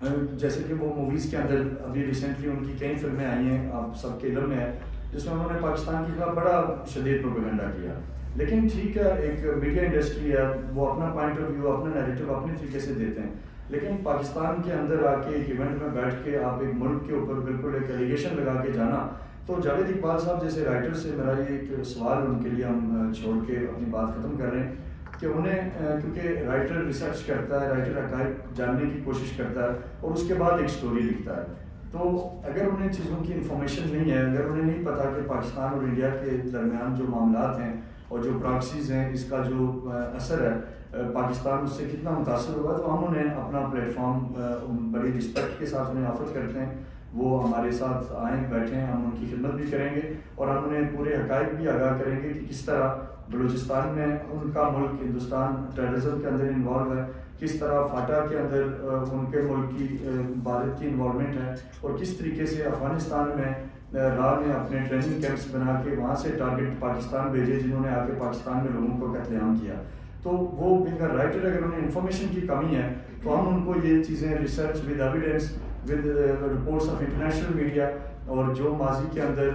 جیسے کہ وہ موویز کے اندر ابھی ریسنٹلی ان کی کئی فلمیں آئی ہیں، آپ سب کے علم میں ہے، جس میں انہوں نے پاکستان کے خلاف بڑا شدید پروپیگنڈا کیا. لیکن ٹھیک ہے، ایک میڈیا انڈسٹری ہے، وہ اپنا پوائنٹ آف ویو، اپنا نیریٹو اپنے طریقے سے دیتے ہیں. لیکن پاکستان کے اندر آ کے ایک ایونٹ میں بیٹھ کے آپ ایک ملک کے اوپر بالکل ایک ایلیگیشن لگا کے جانا، تو جاوید اقبال صاحب جیسے رائٹر سے میرا یہ ایک سوال ان کے لیے ہم چھوڑ کے اپنی بات ختم کر رہے ہیں کہ انہیں کیونکہ رائٹر ریسرچ کرتا ہے، رائٹر حقائق جاننے کی کوشش کرتا ہے اور اس کے بعد ایک سٹوری لکھتا ہے. تو اگر انہیں چیزوں کی انفارمیشن نہیں ہے، اگر انہیں نہیں پتا کہ پاکستان اور انڈیا کے درمیان جو معاملات ہیں اور جو پراکسیز ہیں، اس کا جو اثر ہے، پاکستان اس سے کتنا متاثر ہوگا، تو ہم انہیں اپنا پلیٹ فارم بڑی رسپیکٹ کے ساتھ انہیں آفر کرتے ہیں. وہ ہمارے ساتھ آئیں، بیٹھیں، ہم ان کی خدمت بھی کریں گے اور ہم انہیں پورے حقائق بھی آگاہ کریں گے کہ کس طرح بلوچستان میں ان کا ملک ہندوستان ٹیررزم کے اندر انوالو ہے، کس طرح فاٹا کے اندر ان کے ملک کی بھارت کی انوالومنٹ ہے، اور کس طریقے سے افغانستان میں راہ میں اپنے ٹریننگ کیمپس بنا کے وہاں سے ٹارگٹ پاکستان بھیجے جنہوں نے آ کے پاکستان میں لوگوں کو قتل عام کیا. تو وہ بینگ اے رائٹر اگر انہیں انفارمیشن کی کمی ہے تو ہم ان کو یہ چیزیں research with evidence with reports of international media اور جو ماضی کے اندر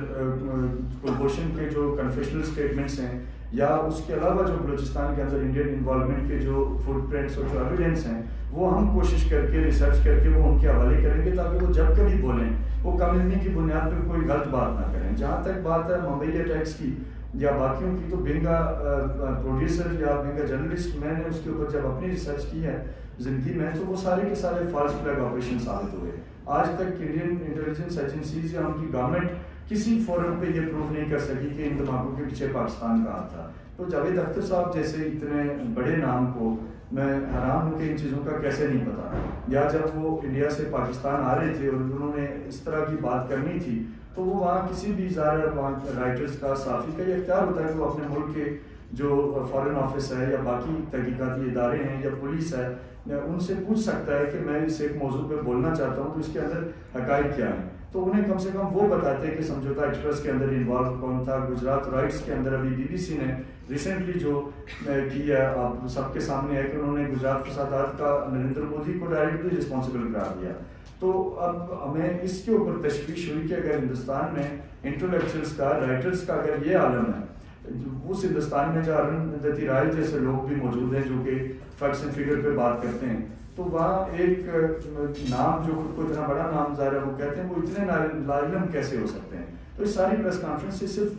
کلبھوشن کے جو کنفیشنل اسٹیٹمنٹس ہیں یا اس کے علاوہ جو بلوچستان کے اندر انڈین انوالومنٹ کے جو فٹ پرنٹس اور جو ایویڈنس ہیں، وہ ہم کوشش کر کے ریسرچ کر کے وہ ان کے حوالے کریں گے تاکہ وہ جب کبھی بولیں وہ کم علمی کی بنیاد پر کوئی غلط بات نہ کریں. جہاں تک بات ہے ممبئی اٹیکس کی یا باقیوں کی، تو بینگ پروڈیوسر یا بینگ جرنلسٹ میں نے اس کے اوپر جب اپنی ریسرچ کی ہے زندگی میں، تو وہ سارے کے سارے فالس فلیگ آپریشن ثابت ہوئے. آج تک انڈین انٹیلیجنس ایجنسیز یا ان کی گورنمنٹ کسی فورم پہ یہ پروف نہیں کر سکی کہ ان دھماکوں کے پیچھے پاکستان کا ہاتھ تھا. تو جاوید اختر صاحب جیسے اتنے بڑے نام کو میں حیران ہوں کہ ان چیزوں کا کیسے نہیں پتا، یا جب وہ انڈیا سے پاکستان آ رہے تھے اور انہوں نے اس طرح کی بات کرنی تھی تو وہ وہاں کسی بھی ظاہر وہاں رائٹرز کا، صحافی کا یہ اختیار ہوتا ہے کہ وہ اپنے ملک کے جو فارن آفس ہے یا باقی تحقیقاتی ادارے ہیں یا پولیس ہے، ان سے پوچھ سکتا ہے کہ میں اس ایک موضوع پہ بولنا چاہتا ہوں تو اس کے اندر حقائق کیا ہیں. تو انہیں کم سے کم وہ بتاتے کہ سمجھوتا ایکسپریس کے اندر انوالو کون تھا، گجرات رائٹس کے اندر ابھی بی بی سی نے ریسنٹلی جو کی ہے آپ سب کے سامنے ہے کہ انہوں نے گجرات فسادات کا نریندر مودی کو ڈائریکٹلی رسپانسبل قرار دیا. تو اب ہمیں اس کے اوپر تشویش ہوئی کہ اگر ہندوستان میں انٹلیکچوئلس کا، رائٹرز کا اگر یہ عالم ہے، اس ہندوستان میں جو ارون دتی رائے جیسے لوگ بھی موجود ہیں جو کہ فیکٹس اینڈ فگر پہ بات کرتے ہیں، تو وہاں ایک نام جو خود کو اتنا بڑا نام ظاہر ہے وہ کہتے ہیں وہ اتنے لا علم کیسے ہو سکتے ہیں. تو اس ساری پریس کانفرنس سے صرف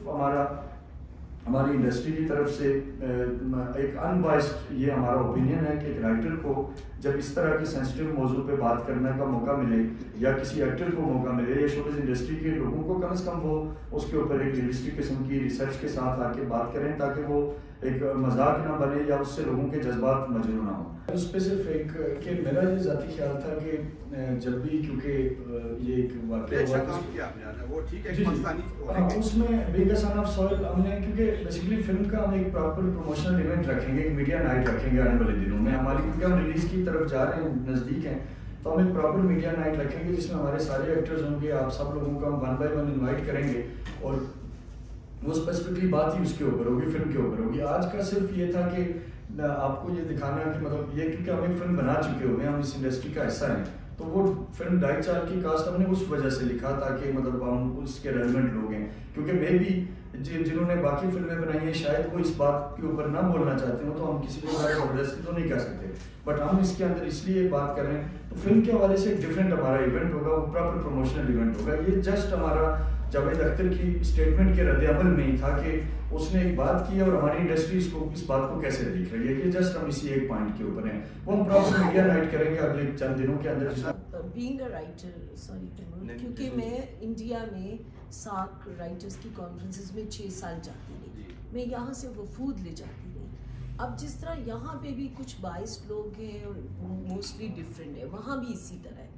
ہماری انڈسٹری کی طرف سے ایک ان بائسڈ یہ ہمارا اوپینین ہے کہ ایک رائٹر کو جب اس طرح کے سینسٹیو موضوع پہ بات کرنے کا موقع ملے یا کسی ایکٹر کو موقع ملے یا شوبز انڈسٹری کے لوگوں کو کم از کم وہ اس کے اوپر ایک ریئلسٹک قسم کی ریسرچ کے ساتھ آ کے بات کریں تاکہ وہ ایک مذاق نہ بنے یا اس سے لوگوں کے جذبات مجروح نہ ہوں. اس پہ صرف ایک کہ میرا یہ ذاتی خیال تھا کہ جب بھی کیونکہ یہ ایک واقعہ ہوا اس میں being a son of soil ہم نے، کیونکہ بیسیکلی فلم کا ہم ایک پراپر پروموشنل ایونٹ رکھیں گے، ایک میڈیا نائٹ رکھیں گے آنے والے دنوں میں ہماری، کیونکہ ہم ریلیز کی طرف جا رہے ہیں، نزدیک ہیں، تو ہم ایک پراپر میڈیا نائٹ رکھیں گے جس میں ہمارے سارے ایکٹرز ہوں گے، آپ سب لوگوں کو ہم ون بائی ون انوائٹ کریں گے اور وہ اسپیسیفکلی بات ہی اس کے اوپر ہوگی، فلم کے اوپر ہوگی. آج کا صرف یہ تھا کہ آپ کو یہ دکھانا کہ مطلب یہ کیونکہ ہم ایک فلم بنا چکے ہوئے ہیں، ہم اس انڈسٹری کا حصہ ہیں، تو وہ فلم 2.5 سال کی کاسٹ ہم نے اس وجہ سے لکھا تاکہ مطلب ہم اس کے ریلیونٹ لوگ ہیں، کیونکہ میں بھی جنہوں نے باقی فلمیں بنائی ہیں شاید وہ اس بات کے اوپر نہ بولنا چاہتے ہوں، تو ہم کسی کو زبردستی تو نہیں کہہ سکتے، بٹ ہم اس کے اندر اس لیے بات کر رہے ہیں. تو فلم کے حوالے سے ایک ڈفرینٹ ہمارا ایونٹ ہوگا، وہ پراپر پروموشنل ایونٹ ہوگا. یہ جسٹ ہمارا جاوید اختر کی اسٹیٹمنٹ کے رد عمل میں ہی تھا کہ اس نے ایک بات کی اور ہماری انڈسٹری اس بات کو کیسے دیکھ رہی ہے. یہ جسٹ ہم اسی ایک پوائنٹ کے اوپر ہیں، وہ ہم پراپر میڈیا نائٹ کریں گے اگلے چند دنوں کے اندر. بینگ اے رائٹر، سوری کیونکہ میں انڈیا میں ساک رائٹرس کی کانفرنسز میں 6 سال جاتی رہی، میں یہاں سے وفود لے جاتی رہی. اب جس طرح یہاں پہ بھی کچھ بائسڈ لوگ ہیں اور موسٹلی ڈفرینٹ ہے، وہاں بھی اسی طرح ہے.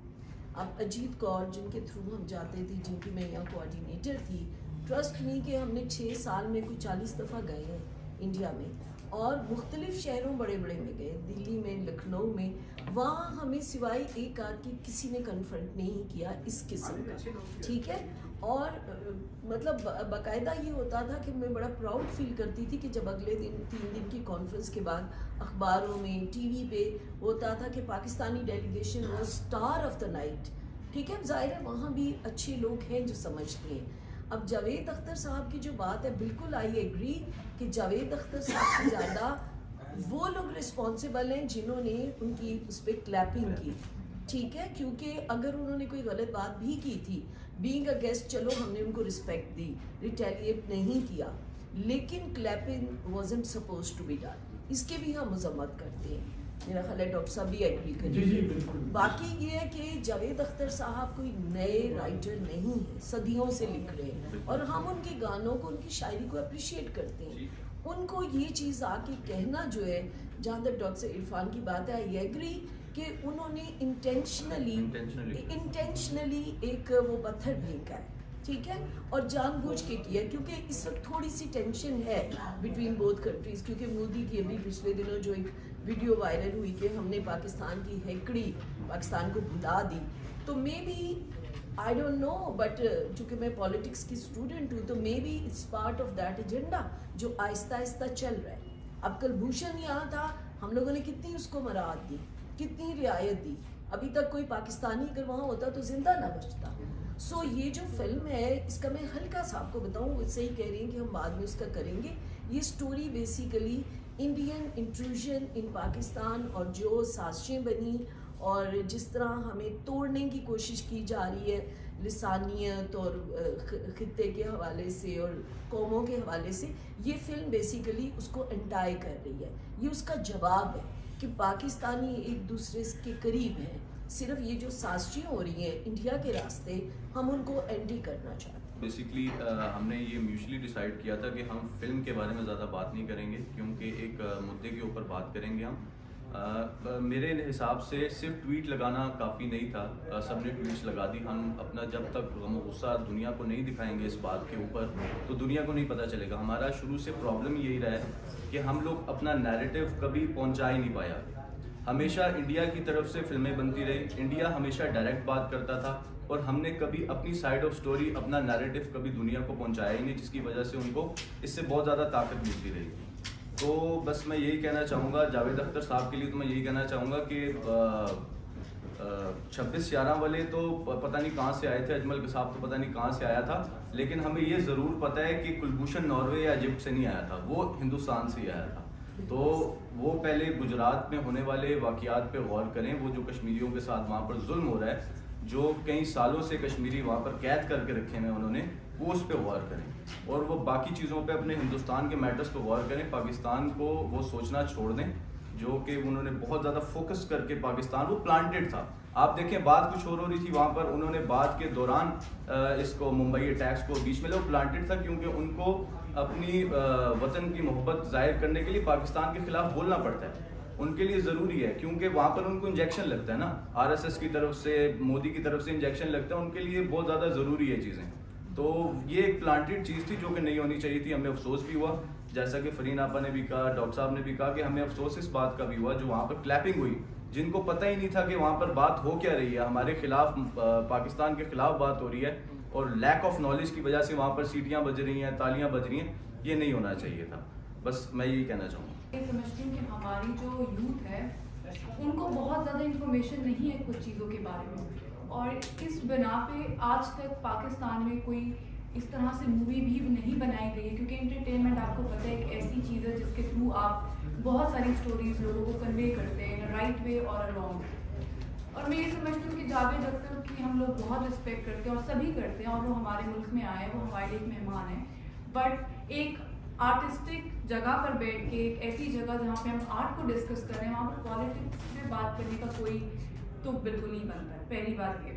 اب اجیت کور جن کے تھرو ہم جاتے تھے، جن کی میں یہاں کوآرڈینیٹر تھی، ٹرسٹ می کہ ہم نے 6 سال میں کوئی 40 دفعہ گئے ہیں انڈیا میں، اور مختلف شہروں بڑے بڑے میں گئے, دلی میں, لکھنؤ میں, وہاں ہمیں سوائے ایک آدھ کی کسی نے کنفرنٹ نہیں کیا اس قسم کا, ٹھیک ہے. اور مطلب باقاعدہ یہ ہوتا تھا کہ میں بڑا پراؤڈ فیل کرتی تھی کہ جب اگلے دن 3 دن کی کانفرنس کے بعد اخباروں میں, ٹی وی پہ ہوتا تھا کہ Pakistani delegation was star of the night, ٹھیک ہے. ظاہر ہے وہاں بھی اچھے لوگ ہیں جو سمجھتے ہیں. اب جاوید اختر صاحب کی جو بات ہے, بالکل آئی ایگری کہ جاوید اختر صاحب سے زیادہ وہ لوگ رسپانسیبل ہیں جنہوں نے ان کی اس پہ کلیپنگ کی, ٹھیک ہے. کیونکہ اگر انہوں نے کوئی غلط بات بھی کی تھی, بینگ اے گیسٹ, چلو ہم نے ان کو رسپیکٹ دی, ریٹیلیٹ نہیں کیا, لیکن clapping wasn't supposed to be done. اس کے بھی ہم مذمت کرتے ہیں, میرا خیال ہے ڈاکٹر صاحب بھی ایگری کریں گے. باقی یہ ہے کہ جاوید اختر صاحب کوئی نئے رائٹر نہیں ہیں, صدیوں سے لکھ رہے ہیں, اور ہم ان کے گانوں کو, ان کی شاعری کو اپریشیٹ کرتے ہیں. ان کو یہ چیز آ کے کہنا جو ہے, جہاں تک ڈاکٹر عرفان کی بات ہے, آئی ایگری کہ انہوں نے انٹینشنلی ایک وہ پتھر پھینکا ہے, ٹھیک ہے, اور جان بوجھ کے کیا, کیونکہ اس وقت تھوڑی سی ٹینشن ہے بٹوین بوتھ کنٹریز. کیونکہ مودی کی ابھی پچھلے دنوں جو ایک ویڈیو وائرل ہوئی کہ ہم نے پاکستان کی ہیکڑی پاکستان کو بھلا دی, تو maybe I don't know, but چونکہ میں پالیٹکس کی اسٹوڈنٹ ہوں, تو maybe it's part of that agenda جو آہستہ آہستہ چل رہا ہے. اب کلبھوشن یہاں تھا, ہم لوگوں نے کتنی اس کو مراعات دی, کتنی رعایت دی, ابھی تک کوئی پاکستانی اگر وہاں ہوتا تو زندہ نہ بچتا. سو یہ جو فلم ہے, اس کا میں ہلکا سا آپ کو بتاؤں, وہ صحیح کہہ رہی ہیں کہ ہم بعد میں اس کا کریں گے. یہ سٹوری بیسیکلی انڈین انٹروژن ان پاکستان, اور جو سازشیں بنی اور جس طرح ہمیں توڑنے کی کوشش کی جا رہی ہے لسانیت اور خطے کے حوالے سے اور قوموں کے حوالے سے, یہ فلم بیسیکلی اس کو انٹائی کر رہی ہے. یہ اس کا جواب ہے کہ پاکستانی ایک دوسرے کے قریب ہیں, صرف یہ جو سازشیں ہو رہی ہیں انڈیا کے راستے, ہم ان کو اینٹی کرنا چاہتے ہیں. بیسیکلی ہم نے یہ میوچلی ڈیسائیڈ کیا تھا کہ ہم فلم کے بارے میں زیادہ بات نہیں کریں گے, کیونکہ ایک مدعے کے اوپر بات کریں گے ہم. میرے حساب سے صرف ٹویٹ لگانا کافی نہیں تھا, سب نے ٹویٹس لگا دی. ہم اپنا جب تک غم و غصہ دنیا کو نہیں دکھائیں گے اس بات کے اوپر, تو دنیا کو نہیں پتہ چلے گا. ہمارا شروع سے پرابلم یہی رہا ہے کہ ہم لوگ اپنا نیریٹو کبھی پہنچا ہی نہیں پایا. ہمیشہ انڈیا کی طرف سے فلمیں بنتی رہی, انڈیا ہمیشہ ڈائریکٹ بات کرتا تھا, اور ہم نے کبھی اپنی سائڈ آف سٹوری, اپنا نیریٹو کبھی دنیا کو پہنچایا ہی نہیں, جس کی وجہ سے ان کو اس سے بہت زیادہ طاقت ملتی رہی. تو بس میں یہی کہنا چاہوں گا جاوید اختر صاحب کے لیے, تو میں یہی کہنا چاہوں گا کہ 26/11 والے تو پتہ نہیں کہاں سے آئے تھے, اجمل صاحب تو پتہ نہیں کہاں سے آیا تھا, لیکن ہمیں یہ ضرور پتہ ہے کہ کلبھوشن ناروے یا ایجپٹ سے نہیں آیا تھا, وہ ہندوستان سے ہی آیا تھا. تو وہ پہلے گجرات میں ہونے والے واقعات پہ غور کریں, وہ جو کشمیریوں کے ساتھ وہاں پر ظلم ہو رہا ہے, جو کئی سالوں سے کشمیری وہاں پر قید کر کے رکھے ہیں انہوں نے, وہ اس پہ غور کریں, اور وہ باقی چیزوں پہ اپنے ہندوستان کے میٹرز پہ غور کریں. پاکستان کو وہ سوچنا چھوڑ دیں جو کہ انہوں نے بہت زیادہ فوکس کر کے, پاکستان وہ پلانٹڈ تھا. آپ دیکھیں بات کچھ اور ہو رہی تھی وہاں پر, انہوں نے بات کے دوران اس کو ممبئی اٹیکس کو بیچ میں لے, وہ پلانٹڈ تھا کیونکہ ان کو اپنی وطن کی محبت ظاہر کرنے کے لیے پاکستان کے خلاف بولنا پڑتا ہے. ان کے لیے ضروری ہے, کیونکہ وہاں پر ان کو انجیکشن لگتا ہے نا, RSS کی طرف سے, مودی کی طرف سے انجیکشن لگتا ہے, ان کے لیے بہت زیادہ ضروری ہے چیزیں. تو یہ ایک پلانٹڈ چیز تھی جو کہ نہیں ہونی چاہیے تھی. ہمیں افسوس بھی ہوا, جیسا کہ فرین آپا نے بھی کہا, ڈاکٹر صاحب نے بھی کہا, کہ ہمیں افسوس اس بات کا بھی ہوا جو وہاں پر کلیپنگ ہوئی, جن کو پتہ ہی نہیں تھا کہ وہاں پر بات ہو کیا رہی ہے, ہمارے خلاف, پاکستان کے خلاف بات ہو رہی ہے, اور لیک آف نالج کی وجہ سے وہاں پر سیٹیاں بج رہی ہیں, تالیاں بج رہی ہیں. یہ نہیں ہونا چاہیے تھا. بس میں یہی کہنا چاہوں گا. یہ سمجھتی ہوں کہ ہماری جو یوتھ ہے ان کو بہت زیادہ انفارمیشن نہیں ہے کچھ چیزوں کے بارے میں, اور اس بنا پہ آج تک پاکستان میں کوئی اس طرح سے مووی بھی نہیں بنائی گئی ہے, کیونکہ انٹرٹینمنٹ آپ کو پتہ ہے ایک ایسی چیز ہے جس کے تھرو آپ بہت ساری اسٹوریز لوگوں کو کنوے کرتے ہیں, رائٹ وے اور رانگ. اور میں یہ سمجھتی ہوں کہ جاوید اختر کی ہم لوگ بہت رسپیکٹ کرتے ہیں, اور سبھی کرتے ہیں, اور وہ ہمارے ملک میں آئے ہیں, وہ ہمارے ایک مہمان ہیں, بٹ ایک آرٹسٹک جگہ پر بیٹھ کے, ایک ایسی جگہ جہاں پہ ہم آرٹ کو ڈسکس کر رہے ہیں, وہاں پر پالیٹکس پہ بات کرنے کا کوئی تو بالکل نہیں بنتا ہے. پہلی بات یہ.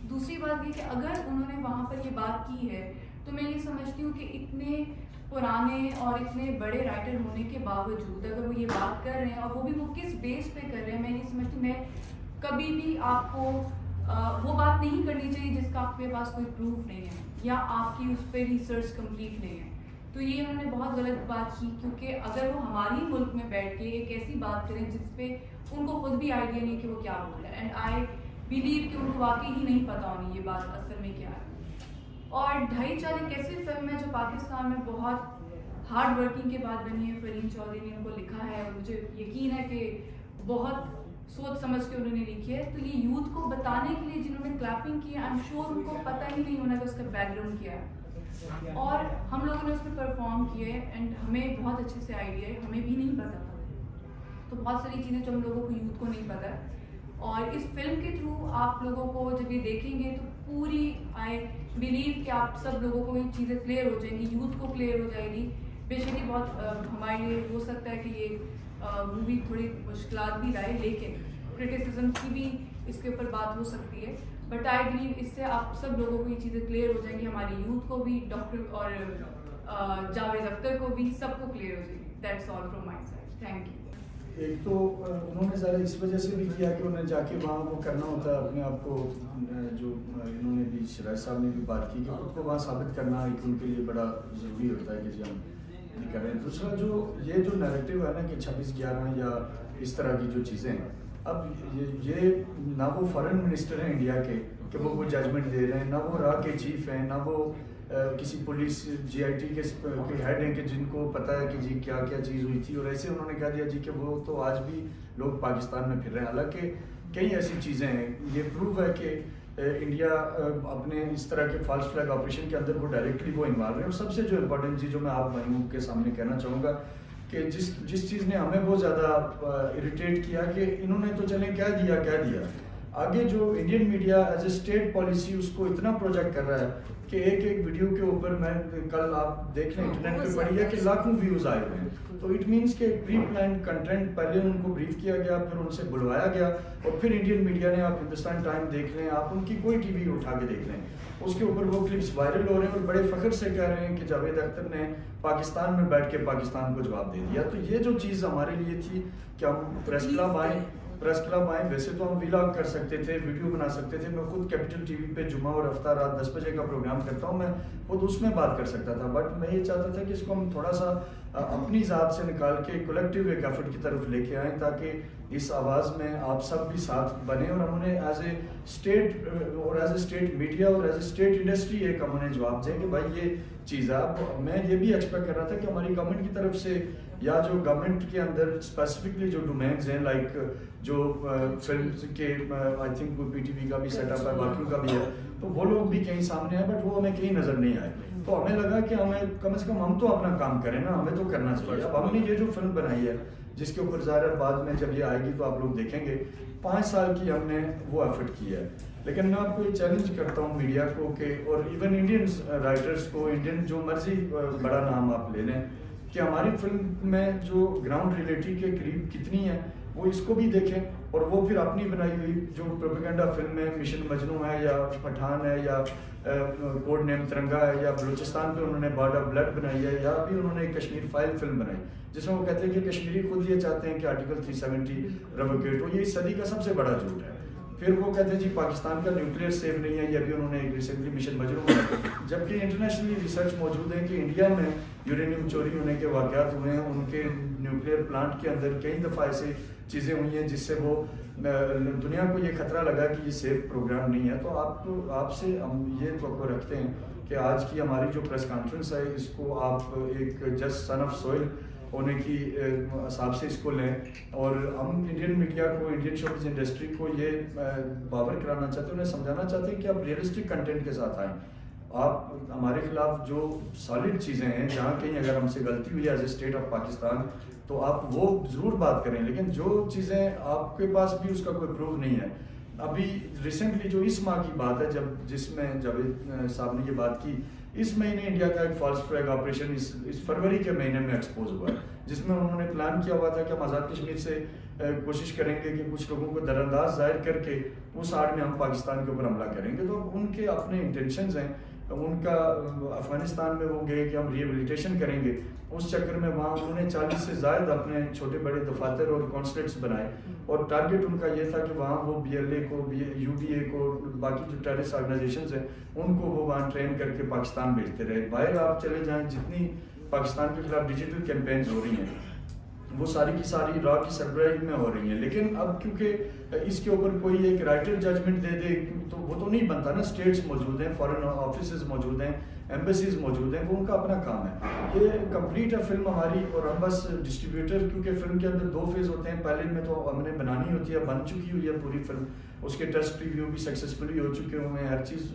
دوسری بات یہ کہ اگر انہوں نے وہاں پر یہ بات کی ہے, تو میں یہ سمجھتی ہوں کہ اتنے پرانے اور اتنے بڑے رائٹر ہونے کے باوجود اگر وہ یہ بات کر رہے ہیں, اور وہ بھی وہ کس بیس پہ کر رہے ہیں, میں یہ سمجھتی ہوں میں کبھی بھی آپ کو وہ بات نہیں کرنی چاہیے جس کا آپ کے پاس کوئی پروف نہیں ہے, یا آپ کی اس پہ ریسرچ کمپلیٹ نہیں ہے. تو یہ انہوں نے بہت غلط بات کی، کیونکہ اگر وہ ہماری ملک میں بیٹھ کے ایک ایسی بات کریں جس پہ ان کو خود بھی آئیڈیا نہیں کہ وہ کیا بول رہے ہیں، اینڈ آئی بلیو کہ ان کو واقعی ہی نہیں پتہ ہونی یہ بات اصل میں کیا ہے. اور 2.5 ایک ایسی فلم ہے جو پاکستان میں بہت ہارڈ ورکنگ کے بعد بنی ہے. فرین چودھری نے ان کو لکھا ہے اور مجھے یقین ہے کہ بہت سوچ سمجھ کے انہوں نے لکھی ہے. تو یہ یوتھ کو بتانے کے لیے جنہوں نے کلیپنگ کی ہے، آئی ایم شیور ان کو پتہ ہی نہیں ہونا کہ اس کا بیک گراؤنڈ کیا ہے، اور ہم لوگوں نے اس پہ پرفارم کیے اینڈ ہمیں بہت اچھے سے آئیڈیا ہے، ہمیں بھی نہیں پتہ تھا. تو بہت ساری چیزیں جو ہم لوگوں کو یوتھ کو نہیں پتہ ہے، اور اس فلم کے تھرو آپ لوگوں کو جب یہ دیکھیں گے تو پوری آئی بلیو کہ آپ سب لوگوں کو یہ چیزیں کلیئر ہو جائیں گی، یوتھ کو کلیئر ہو جائے گی. بے شک یہ بہت ہمارے لیے ہو سکتا ہے کہ یہ مووی تھوڑی مشکلات بھی لائے، لیکن کرٹیسزم کی بھی اس کے اوپر بات ہو سکتی ہے. بٹ آئی بلیو اس سے آپ سب لوگوں کو یہ چیزیں کلیئر ہو جائیں گی، ہماری یوتھ کو بھی، ڈاکٹر اور جاوید اختر کو بھی، سب کو کلیئر ہو جائے گی. That's all from my side. Thank you. ایک تو انہوں نے ذرا اس وجہ سے بھی کیا کہ انہیں جا کے وہاں وہ کرنا ہوتا ہے اپنے آپ کو، جو انہوں نے بھی شرائط صاحب نے بھی بات کی کہ خود کو وہاں ثابت کرنا ایک ان کے لیے بڑا ضروری ہوتا ہے کہ جی ہم یہ کر رہے ہیں. دوسرا یہ جو نیریٹو ہے نا کہ 26/11 یا اس طرح کی جو چیزیں ہیں، اب یہ نہ وہ فارن منسٹر ہیں انڈیا کے کہ وہ ججمنٹ دے رہے ہیں، نہ وہ را کے چیف ہیں، نہ وہ کسی پولیس GIT کے ہیڈ ہیں کہ جن کو پتہ ہے کہ جی کیا کیا چیز ہوئی تھی، اور ایسے انہوں نے کہہ دیا جی کہ وہ تو آج بھی لوگ پاکستان میں پھر رہے ہیں. حالانکہ کئی ایسی چیزیں ہیں، یہ پروو ہے کہ انڈیا اپنے اس طرح کے فالس فلیگ آپریشن کے اندر وہ ڈائریکٹلی وہ انوالو ہے. اور سب سے جو امپورٹنٹ چیز جو میں آپ بھائیوں کے سامنے کہنا چاہوں گا کہ جس چیز نے ہمیں بہت زیادہ اریٹیٹ کیا کہ انہوں نے تو چلیں کہہ دیا آگے جو Indian media as a state policy اس کو اتنا پروجیکٹ کر رہا ہے کہ ایک ویڈیو کے اوپر میں کل آپ دیکھ لیں انٹرنیٹ پہ پڑھی ہے کہ لاکھوں ویوز آئے ہوئے ہیں. تو اٹ مینس کہ پری پلان کنٹینٹ پہلے ان کو بریف کیا گیا، پھر ان سے بلوایا گیا، اور پھر انڈین میڈیا نے، آپ ہندوستان ٹائم دیکھ لیں، آپ ان کی کوئی ٹی وی اٹھا کے دیکھ لیں، اس کے اوپر وہ کلپس وائرل ہو رہے ہیں اور بڑے فخر سے کہہ رہے ہیں کہ جاوید اختر نے پاکستان میں بیٹھ کے پاکستان کو جواب دے دیا. تو یہ جو چیز ہمارے لیے تھی کہ ہم پریس کلب آئیں، ویسے تو ہم ویلاگ کر سکتے تھے، ویڈیو بنا سکتے تھے. میں خود کیپٹل ٹی وی پہ جمعہ اور ہفتہ رات 10 بجے کا پروگرام کرتا ہوں، میں خود اس میں بات کر سکتا تھا. بٹ میں یہ چاہتا تھا کہ اس کو ہم تھوڑا سا اپنی ذات سے نکال کے کولیکٹیو ایک ایفرٹ کی طرف لے کے آئیں، تاکہ اس آواز میں آپ سب بھی ساتھ بنیں، اور ہم انہیں ایز اے اسٹیٹ اور ایز اے اسٹیٹ میڈیا اور ایز اے اسٹیٹ انڈسٹری ایک ہم انہیں جواب دیں کہ بھائی یہ چیز ہے. اب میں یہ بھی ایکسپیکٹ کر رہا تھا کہ ہماری گورنمنٹ کی طرف سے یا جو گورنمنٹ کے اندر اسپیسیفکلی جو ڈومینز ہیں، لائک جو فلمز کے I think P T V کا بھی سیٹ اپ ہے، باقیوں کا بھی ہے، تو وہ لوگ بھی کہیں سامنے ہیں، بٹ وہ ہمیں کہیں نظر نہیں آئے. تو ہمیں لگا کہ ہمیں کم از کم ہم تو اپنا کام کریں نا، ہمیں تو کرنا چاہیے. اب ہم نے یہ جو فلم بنائی ہے جس کے اوپر ظاہر بعد میں جب یہ آئے گی تو آپ لوگ دیکھیں گے، 5 سال کی ہم نے وہ ایفرٹ کی ہے. لیکن میں آپ کو یہ چیلنج کرتا ہوں میڈیا کو کہ، اور ایون انڈین رائٹرس کو، انڈین جو مرضی بڑا نام آپ لے لیں، کہ ہماری فلم میں جو گراؤنڈ ریئلٹی کے قریب کتنی ہے وہ اس کو بھی دیکھیں، اور وہ پھر اپنی بنائی ہوئی جو پروپیگنڈا فلم ہے، مشن مجنو ہے یا پٹھان ہے یا کوڈ نیم ترنگا ہے، یا بلوچستان پہ انہوں نے بارڈ آف بلڈ بنائی ہے، یا بھی انہوں نے کشمیر فائل فلم بنائی جس میں وہ کہتے ہیں کہ کشمیری خود یہ چاہتے ہیں کہ آرٹیکل 370 ریووکیٹ ہو. یہ اس صدی کا سب سے بڑا جھوٹ ہے. پھر وہ کہتے ہیں جی پاکستان کا نیوکلیئر سیف نہیں ہے، یہ بھی انہوں نے ایک ریسنٹلی مشن مجنو بنایا، جبکہ انٹرنیشنلی ریسرچ موجود ہے کہ انڈیا میں یورینیم چوری ہونے کے واقعات ہوئے ہیں، ان کے نیوکلیئر پلانٹ کے اندر کئی دفعہ ایسے چیزیں ہوئی ہیں جس سے وہ دنیا کو یہ خطرہ لگا کہ یہ سیف پروگرام نہیں ہے. تو آپ سے ہم یہ توقع رکھتے ہیں کہ آج کی ہماری جو پریس کانفرنس ہے اس کو آپ ایک جسٹ سن آف سوئل ہونے کی حساب سے اس کو لیں، اور ہم انڈین میڈیا کو، انڈین شوبز انڈسٹری کو یہ باور کرانا چاہتے ہیں، انہیں سمجھانا چاہتے ہیں کہ آپ ریئلسٹک کنٹینٹ کے ساتھ آئیں. آپ ہمارے خلاف جو سالڈ چیزیں ہیں، جہاں کہیں اگر ہم سے غلطی ہوئی ہے as a state of Pakistan تو آپ وہ ضرور بات کریں، لیکن جو چیزیں آپ کے پاس بھی اس کا کوئی پروف نہیں ہے. ابھی ریسنٹلی جو اس ماہ کی بات ہے جس میں جاوید صاحب نے یہ بات کی، اس مہینے انڈیا کا ایک فالس فلیگ آپریشن اس فروری کے مہینے میں ایکسپوز ہوا ہے، جس میں انہوں نے پلان کیا ہوا تھا کہ ہم آزاد کشمیر سے کوشش کریں گے کہ کچھ لوگوں کو در انداز ظاہر کر کے اس آڑ میں ہم پاکستان کے اوپر حملہ کریں گے. تو ان کے اپنے انٹینشنز ہیں، ان کا افغانستان میں وہ گئے کہ ہم ریہیبلیٹیشن کریں گے، اس چکر میں وہاں انہوں نے 40 سے زائد اپنے چھوٹے بڑے دفاتر اور کانسلیٹس بنائے، اور ٹارگیٹ ان کا یہ تھا کہ وہاں وہ BLA کو، UDA کو، باقی جو ٹیررسٹ آرگنائزیشنز ہیں ان کو وہ وہاں ٹرین کر کے پاکستان بھیجتے رہے. باہر آپ چلے جائیں، جتنی پاکستان کے خلاف ڈیجیٹل کیمپینز ہو رہی ہیں وہ ساری کی ساری را کی سربراہی میں ہو رہی ہیں، لیکن اب کیونکہ اس کے اوپر کوئی ایک رائٹر ججمنٹ دے دے تو وہ تو نہیں بنتا نا. اسٹیٹس موجود ہیں، فارن آفیسز موجود ہیں، ایمبیسیز موجود ہیں، وہ ان کا اپنا کام ہے. یہ کمپلیٹ ہے فلم ہماری، اور ہم بس ڈسٹریبیوٹر، کیونکہ فلم کے اندر 2 فیز ہوتے ہیں. پہلے میں تو ہم نے بنانی ہوتی ہے، بن چکی ہوئی ہے پوری فلم، اس کے ٹیسٹ ریویو بھی سکسیزفلی ہو چکے ہوئے ہیں، ہر چیز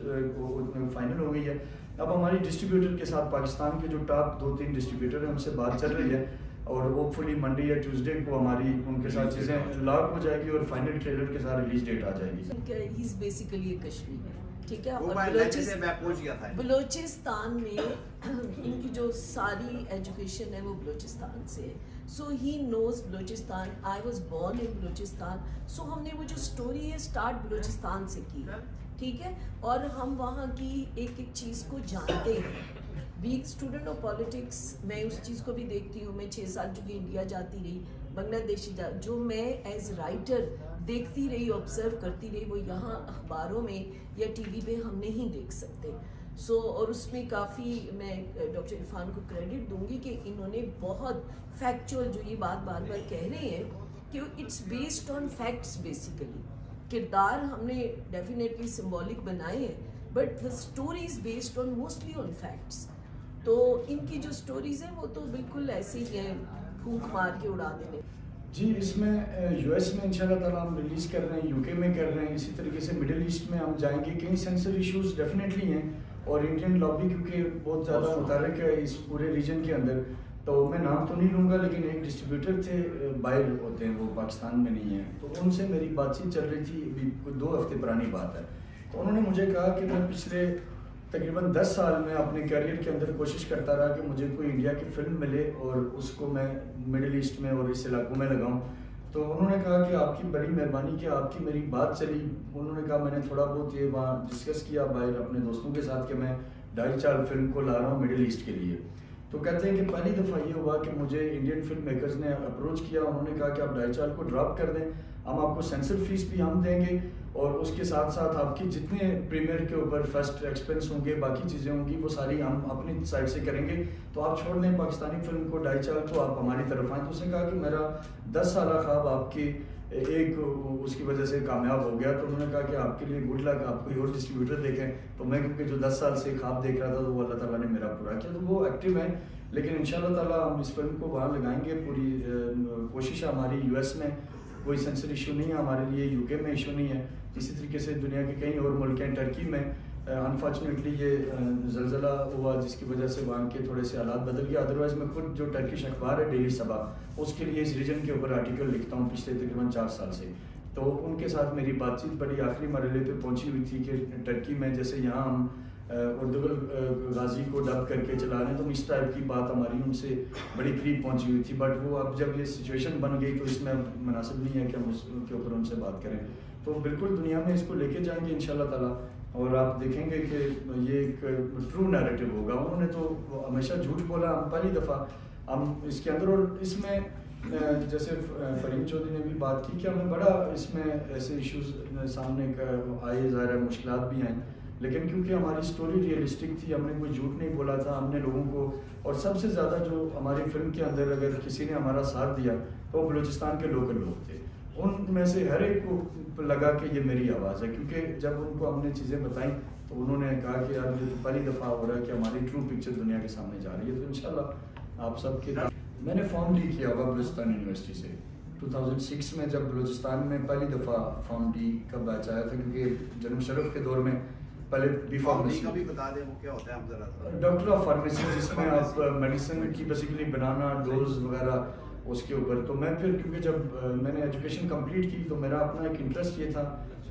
فائنل ہو گئی ہے. اب ہماری ڈسٹریبیوٹر کے ساتھ پاکستان کے جو ٹاپ 2-3 ڈسٹریبیوٹر ہیں ان سے بات چل رہی ہے، اور ہوپ فلی منڈے یا ٹیوزڈے کو ہماری ان کے ساتھ چیزیں لاک ہو جائے گی اور فائنل ٹریلر کے ساتھ ریلیز ڈیٹ آ جائے گی. ہی از بیسیکلی کشمیر ہے، ٹھیک ہے. وہ اور بلوچستان میں ان کی جو ساری ایجوکیشن ہے وہ بلوچستان سے ہے. So he knows Balochistan. I was born in Balochistan. So ہم نے وہ جو اسٹوری ہے اسٹارٹ بلوچستان سے کی، ٹھیک ہے، اور ہم وہاں کی ایک ایک چیز کو جانتے ہیں. بیگ اسٹوڈنٹ آف پالیٹکس میں اس چیز کو بھی دیکھتی ہوں. میں 6 سال چونکہ انڈیا جاتی رہی، بنگلہ دیش جو میں ایز رائٹر دیکھتی رہی، آبزرو کرتی رہی، وہ یہاں اخباروں میں یا ٹی وی پہ ہم نہیں دیکھ سکتے. سو اور اس میں کافی میں ڈاکٹر عرفان کو کریڈٹ دوں گی کہ انہوں نے بہت فیکچوئل، جو یہ بات بار بار کہہ رہے ہیں کہ it's based on facts. Basically کردار ہم نے ڈیفینیٹلی سمبولک بنائے ہیں، but the story is based on mostly on facts. تو ان کی جو سٹوریز ہیں وہ تو بالکل ایسے ہی ہیں، پھونک مار کے اڑا دینے. جی اس میں یو ایس میں انشاءاللہ تعالیٰ ہم ریلیز کر رہے ہیں، یو کے میں کر رہے ہیں، اسی طریقے سے مڈل ایسٹ میں ہم جائیں گے. کئی سینسر ایشوز ڈیفینیٹلی ہیں، اور انڈین لابی کیونکہ بہت زیادہ متحرک ہے اس پورے ریجن کے اندر. تو میں نام تو نہیں لوں گا، لیکن ایک ڈسٹریبیوٹر تھے باہر ہوتے ہیں، وہ پاکستان میں نہیں ہیں، تو ان سے میری بات چیت چل رہی تھی، ابھی کوئی 2 ہفتے پرانی بات ہے. تو انہوں نے مجھے کہا کہ میں پچھلے تقریباً 10 سال میں اپنے کیریئر کے اندر کوشش کرتا رہا کہ مجھے کوئی انڈیا کی فلم ملے اور اس کو میں مڈل ایسٹ میں اور اس علاقوں میں لگاؤں. تو انہوں نے کہا کہ آپ کی بڑی مہربانی کہ آپ کی میری بات چلی. انہوں نے کہا میں نے تھوڑا بہت یہ وہاں ڈسکس کیا باہر اپنے دوستوں کے ساتھ کہ میں ڈھائی چال فلم کو لا رہا ہوں مڈل ایسٹ کے لیے. تو کہتے ہیں کہ پہلی دفعہ یہ ہوا کہ مجھے انڈین فلم میکرز نے اپروچ کیا. انہوں نے کہا کہ آپ ڈھائی چال کو ڈراپ کر دیں، ہم آپ کو سینسر فیس بھی ہم دیں گے، اور اس کے ساتھ ساتھ آپ کی جتنے پریمیئر کے اوپر فرسٹ ایکسپینس ہوں گے، باقی چیزیں ہوں گی، وہ ساری ہم اپنی سائڈ سے کریں گے. تو آپ چھوڑ دیں پاکستانی فلم کو، ڈھائی چال کو، آپ ہماری طرف آئیں. تو اس نے کہا کہ میرا 10 سالہ خواب آپ کی ایک اس کی وجہ سے کامیاب ہو گیا. تو انہوں نے کہا کہ آپ کے لیے گڈ لک، آپ کوئی اور ڈسٹریبیوٹر دیکھیں. تو میں کیونکہ جو 10 سال سے خواب دیکھ رہا تھا تو وہ اللہ تعالیٰ نے میرا پورا کیا. تو وہ ایکٹیو ہیں، لیکن انشاءاللہ تعالیٰ ہم اس فلم کو وہاں لگائیں گے. پوری کوشش ہے ہماری. یو ایس میں کوئی سینسر ایشو نہیں ہے ہمارے لیے، یو کے میں ایشو نہیں ہے، اسی طریقے سے دنیا کے کئی اور ملک ہیں. ٹرکی میں انفارچونیٹلی یہ زلزلہ ہوا جس کی وجہ سے وہاں کے تھوڑے سے حالات بدل گئے. ادروائز میں خود جو ٹرکش اخبار ہے ڈیلی صبح، اس کے لیے اس ریجن کے اوپر آرٹیکل لکھتا ہوں پچھلے تقریباً 4 سال سے. تو ان کے ساتھ میری بات چیت بڑی آخری مرحلے پہ پہنچی ہوئی تھی کہ ٹرکی میں جیسے یہاں ہم اردگل غازی کو ڈب کر کے چلا رہے ہیں، تو اس ٹائپ کی بات ہماری ان سے بڑی قریب پہنچی ہوئی تھی. بٹ وہ اب جب یہ سچویشن بن گئی تو اس میں مناسب نہیں ہے کہ ہم اس کے اوپر ان سے بات کریں. تو بالکل دنیا میں اس کو لے کے جائیں گے انشاءاللہ تعالیٰ، اور آپ دیکھیں گے کہ یہ ایک ٹرو نیریٹو ہوگا. انہوں نے تو ہمیشہ جھوٹ بولا، ہم پہلی دفعہ ہم اس کے اندر، اور اس میں جیسے فریم چودھری نے بھی بات کی کہ ہمیں بڑا اس میں ایسے ایشوز سامنے آئے، ظاہر ہے مشکلات بھی آئیں، لیکن کیونکہ ہماری سٹوری ریئلسٹک تھی، ہم نے کوئی جھوٹ نہیں بولا تھا. ہم نے لوگوں کو، اور سب سے زیادہ جو ہماری فلم کے اندر اگر کسی نے ہمارا ساتھ دیا تو وہ بلوچستان کے لوکل لوگ تھے. ان میں سے ہر ایک کو لگا کہ یہ میری آواز ہے، کیونکہ جب ان کو ہم نے چیزیں بتائیں تو انہوں نے کہا کہ یار یہ تو پہلی دفعہ ہو رہا ہے کہ ہماری ٹرو پکچر دنیا کے سامنے جا رہی ہے. تو انشاءاللہ آپ سب کے میں نے فارم ڈی کیا ہوا بلوچستان یونیورسٹی سے 2006 میں، جب بلوچستان میں پہلی دفعہ فارم ڈی کا بیچ آیا تھا، کیونکہ جنوب شرف کے دور میں پہلے بی فارمیسی کا بھی بتا دیں وہ کیا ہوتا ہے ہم ذرا. ڈاکٹر آف فارمیسی، جس میں آپ میڈیسن کی بیسیکلی بنانا، ڈوز وغیرہ اس کے اوپر. تو میں پھر کیونکہ جب میں نے ایجوکیشن کمپلیٹ کی تو میرا اپنا ایک انٹرسٹ یہ تھا،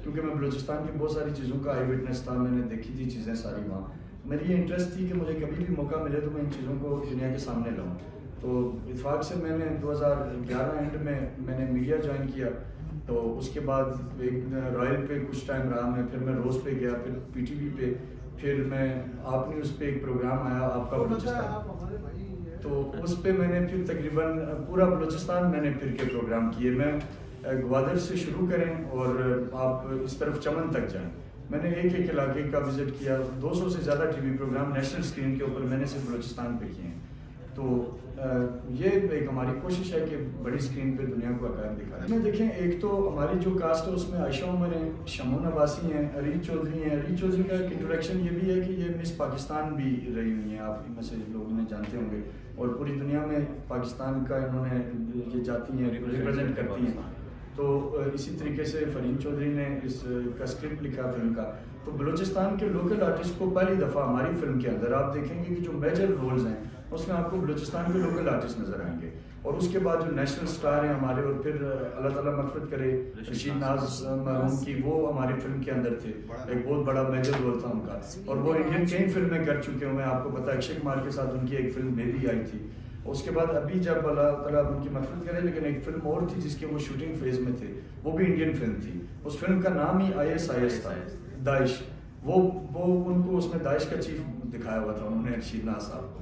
کیونکہ میں بلوچستان کی بہت ساری چیزوں کا آئی وٹنس تھا، میں نے دیکھی تھی چیزیں ساری وہاں. میری یہ انٹرسٹ تھی کہ مجھے کبھی بھی موقع ملے تو میں ان چیزوں کو دنیا کے سامنے لاؤں. تو اتفاق سے میں نے 2011 اینڈ میں نے میڈیا جوائن کیا. تو اس کے بعد ایک رائل پہ کچھ ٹائم رہا میں، پھر میں روز پہ گیا، پھر پی ٹی وی پہ، پھر میں آپ نیوز پہ ایک پروگرام آیا آپ کا بلوچستان، تو اس پہ میں نے پھر تقریباً پورا بلوچستان میں نے پھر کے پروگرام کیے. میں گوادر سے شروع کریں اور آپ اس طرف چمن تک جائیں، میں نے ایک ایک علاقے کا وزٹ کیا. 200 سے زیادہ TV programme national screen کے اوپر میں نے صرف بلوچستان پہ کیے ہیں. تو یہ ایک ہماری کوشش ہے کہ بڑی اسکرین پہ دنیا کو عقائد دکھائیں. میں دیکھیں ایک تو ہماری جو کاسٹ ہے اس میں عائشہ عمر ہیں, شمون عباسی ہیں, ارین چودھری ہیں. ارین چودھری کا ایک انٹروڈکشن یہ بھی ہے کہ یہ مس پاکستان بھی رہی ہوئی ہیں, آپ میں سے لوگ انہیں جانتے ہوں گے, اور پوری دنیا میں پاکستان کا انہوں نے یہ جاتی ہیں, ریپرزینٹ کرتی ہیں. تو اسی طریقے سے فرین چودھری نے اس کا اسکرپٹ لکھا فلم کا. تو بلوچستان کے لوکل آرٹسٹ کو پہلی دفعہ ہماری فلم کے اندر آپ دیکھیں گے کہ جو میجر رولز ہیں اس میں آپ کو بلوچستان کے لوکل آرٹسٹ نظر آئیں گے, اور اس کے بعد جو نیشنل سٹار ہیں ہمارے, اور پھر اللہ تعالیٰ مغفرت کرے رشید ناز مرحوم کی, وہ ہماری فلم کے اندر تھے, ایک بہت بڑا میجر رول تھا ان کا, اور وہ انڈین کئی فلمیں کر چکے ہوئے ہیں. آپ کو پتا ہے اکشے کمار کے ساتھ ان کی ایک فلم بیبی آئی تھی. اس کے بعد ابھی جب اللہ تعالیٰ ان کی مغفرت کرے, لیکن ایک فلم اور تھی جس کے وہ شوٹنگ فیز میں تھے, وہ بھی انڈین فلم تھی. اس فلم کا نام ہی ISIS تھا, داعش. وہ ان کو اس میں داعش کا چیف دکھایا ہوا تھا انہوں نے, رشید ناز صاحب کو.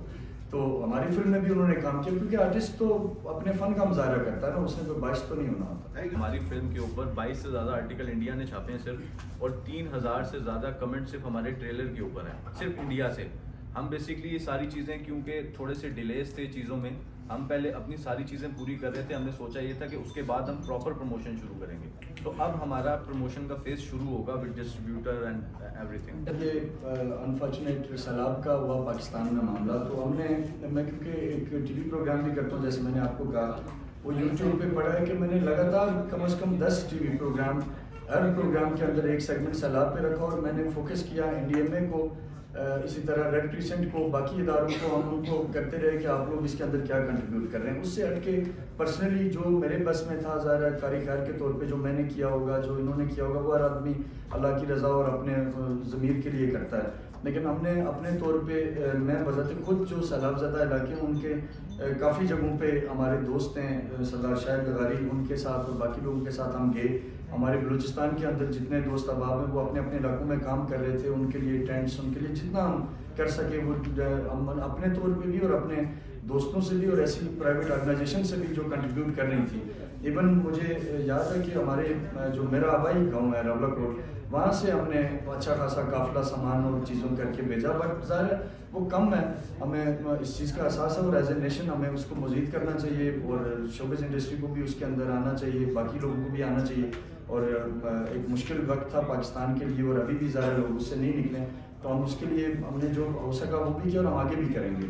تو ہماری فلم میں بھی انہوں نے کام کیا, کیونکہ آرٹسٹ تو اپنے فن کا مظاہرہ کرتا ہے نا, اس میں کوئی باعث تو نہیں ہونا ہوتا. ہماری فلم کے اوپر 22 سے زیادہ آرٹیکل انڈیا نے چھاپے ہیں صرف, اور 3000 سے زیادہ کمنٹ صرف ہمارے ٹریلر کے اوپر ہیں, صرف انڈیا سے. ہم بیسکلی یہ ساری چیزیں, کیونکہ تھوڑے سے ڈیلیز تھے چیزوں میں, ہم پہلے اپنی ساری چیزیں پوری کر رہے تھے. ہم نے سوچا یہ تھا کہ اس کے بعد ہم پراپر پروموشن شروع کریں گے. تو اب ہمارا پروموشن کا فیز شروع ہوگا with distributor and every thing. یہ انفارچونیٹ سیلاب کا ہوا پاکستان میں معاملہ, تو ہم نے, میں کیونکہ ایک ٹی وی پروگرام بھی کرتا ہوں جیسے میں نے آپ کو کہا, وہ یوٹیوب پہ پڑھا ہے کہ میں نے لگاتار کم از کم 10 ٹی وی پروگرام, ہر پروگرام کے اندر ایک سیگمنٹ سیلاب پہ رکھا, اور میں نے فوکس کیا NDMA کو, اسی طرح ریڈ کریسنٹ کو, باقی اداروں کو. ہم ان کو کرتے رہے کہ آپ لوگ اس کے اندر کیا کنٹریبیوٹ کر رہے ہیں. اس سے ہٹ کے پرسنلی جو میرے بس میں تھا, ظاہر ہے قاری خیر کے طور پہ جو میں نے کیا ہوگا, جو انہوں نے کیا ہوگا, وہ ہر آدمی اللہ کی رضا اور اپنے ضمیر کے لیے کرتا ہے. لیکن ہم نے اپنے طور پہ, میں بذات خود جو سیلاب زدہ علاقے ہیں ان کے کافی جگہوں پہ ہمارے دوست ہیں, سردار شاہد غاری, ان کے ساتھ اور باقی لوگوں کے ساتھ ہم گئے. ہمارے بلوچستان کے اندر جتنے دوست احباب ہیں وہ اپنے اپنے علاقوں میں کام کر رہے تھے, ان کے لیے ٹینٹس, ان کے لیے جتنا ہم کر سکے وہ ہم اپنے طور پہ بھی اور اپنے دوستوں سے بھی اور ایسی پرائیویٹ آرگنائزیشن سے بھی جو کنٹریبیوٹ کر رہی تھی. ایون مجھے یاد ہے کہ ہمارے جو میرا آبائی گاؤں ہے راولہ کوٹ, وہاں سے ہم نے اچھا خاصا قافلہ سامان اور چیزوں کر کے بھیجا. بٹ ظاہر وہ کم ہے, ہمیں اس چیز کا احساس ہے, اور ایز اے نیشن ہمیں اس کو مزید کرنا چاہیے, اور شوبز انڈسٹری کو بھی اس کے اندر آنا چاہیے, باقی لوگوں کو بھی آنا چاہیے. اور ایک مشکل وقت تھا پاکستان کے لیے, اور ابھی بھی ظاہر لوگ اس سے نہیں نکلے, تو ہم اس کے لیے ہم نے جو ہو سکا وہ بھی کیا, اور ہم آگے بھی کریں گے.